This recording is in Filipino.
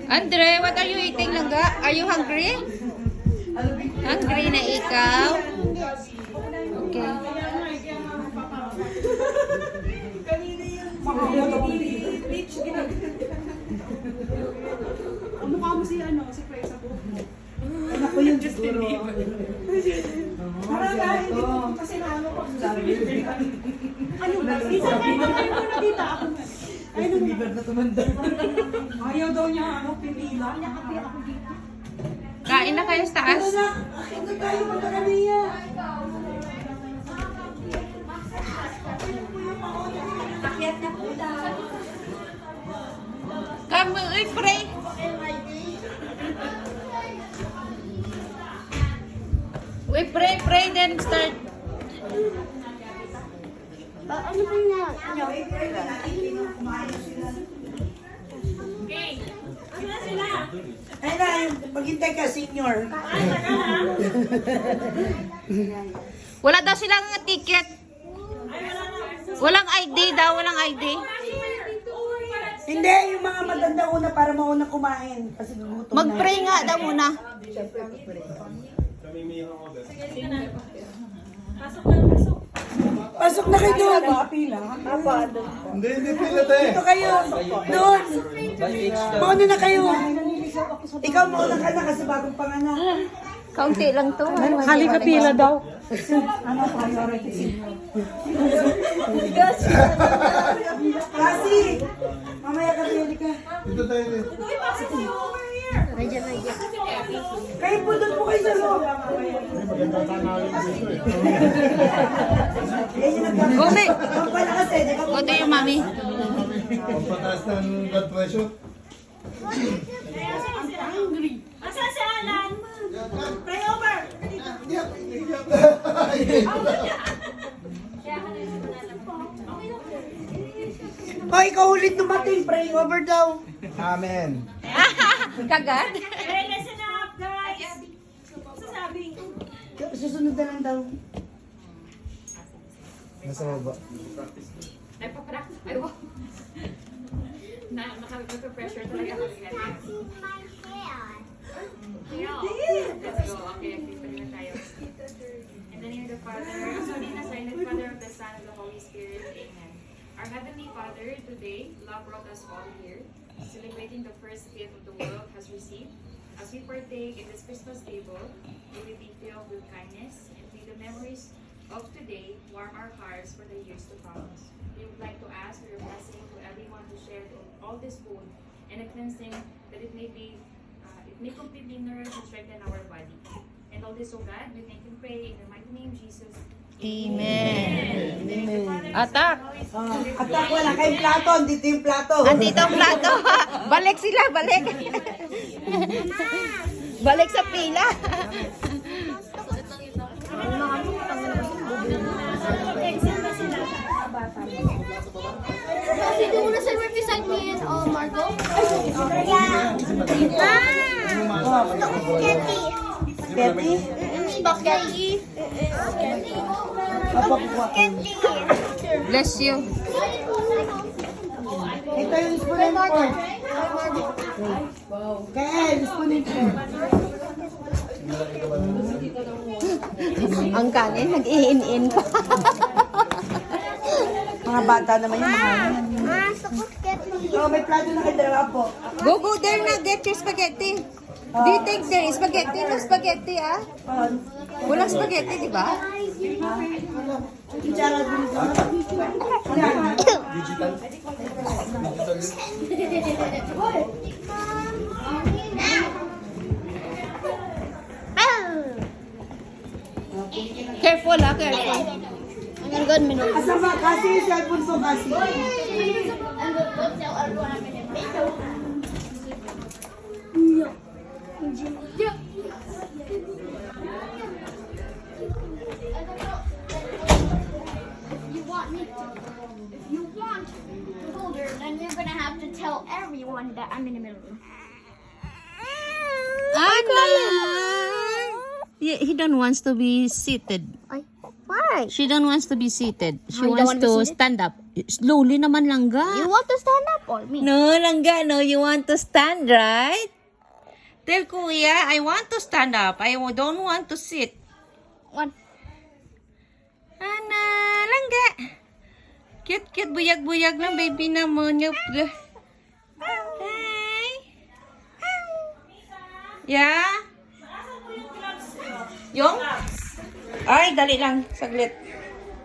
Andre, what are you eating, Langga? Are you hungry? Hungry na ikaw? Okay. Ang mukha mo si Chris ako. Ako yung Justin Bieber. Parang dahil kasi naano ko. Ano ba? Isa na ito mo nakita ako. Justin Bieber na tumanda. Ayaw daw niya pipila. Nakapila ako dito. Kain na kayo sa taas. Akit na tayo magkakamiya. Akyat na po daw. Come, pray. We pray, then start. Ano ba na? Ay na, maghintay ka, senior. Wala daw silang ticket. Walang ID daw, walang ID. Hindi, yung mga maganda una para mauna kumain. Kasi gugutom na. Mag-pray nga daw muna. Pasok na kayo doon. Pila. Hindi pila tayo. Dito kayo. Doon. Mauna na kayo. Ikaw mauna ka na kasi bagong panganak. Kaunti lang to. Hali ka pila daw. Kasi, mamaya ka pili ka. Dito tayo rin. Kayo po doon po kayo sa loob. Maganda tanawin dito eh. Yan yung nagkakaroon. Gome. Ang pala kasi, di ba? Go to your mommy. Pampataas ng blood pressure. Asan si Alan? Pray over. O, ikaw ulit dumating. Pray over daw. Amen. Kagad. Hey, listen up, guys. Sasabi. Susunod na lang daw. Nasa baba. Naka-pressure talaga ako. Let's go. Okay, pwede na tayo. In the name of the Father, Son, and the Father of the Son, of the Holy Spirit. Amen. Our Heavenly Father, today, love brought us all here, celebrating the first gift of the world has received. As we partake in this Christmas table, may we be filled with kindness, and may the memories of today warm our hearts for the years to come. We would like to ask for your blessing to everyone who shared all this food and a cleansing that it may completely nourish and strengthen our body. And all this, O God, we thank and pray in the mighty name of Jesus. Amen. Amen. Atak. Atak, wala kayong plato. Dito yung plato. Andito ang plato. Balik sila, balik. Balik sa pila. Kasi do you wanna celebrate beside me and Margot? Spaghetti. Spaghetti. Apa kuha? Bless you. Ito yung spoon and fork. Ken, spoon and fork. Ang kanin, nag-iin-in pa. Mga bata naman yung mga yan. Spaghetti. Oh, may plato na kayo dalawa po. Go there na, get your spaghetti. Do you think there is spaghetti? No spaghetti, ah? Walang spaghetti, di ba? Kutsara din ito. Digital. Careful, ah, careful. Ang good minute. Asama kasi yung cellphone ko kasi. If you want to hold her, then you're gonna have to tell everyone that I'm in the middle. Anna! He don't wants to be seated. Ay. Why? She don't wants to be seated. She Oh, you don't wants want to be to seated? stand up. Slowly naman, Langga. You want to stand up or me? No, Langga, no. You want to stand, right? Tell Kuya, I want to stand up. I don't want to sit. What? Ana, Langga. Cute, buyag-buyag ng baby naman. Hi. Yeah? Yung? Ay, dali lang. Saglit.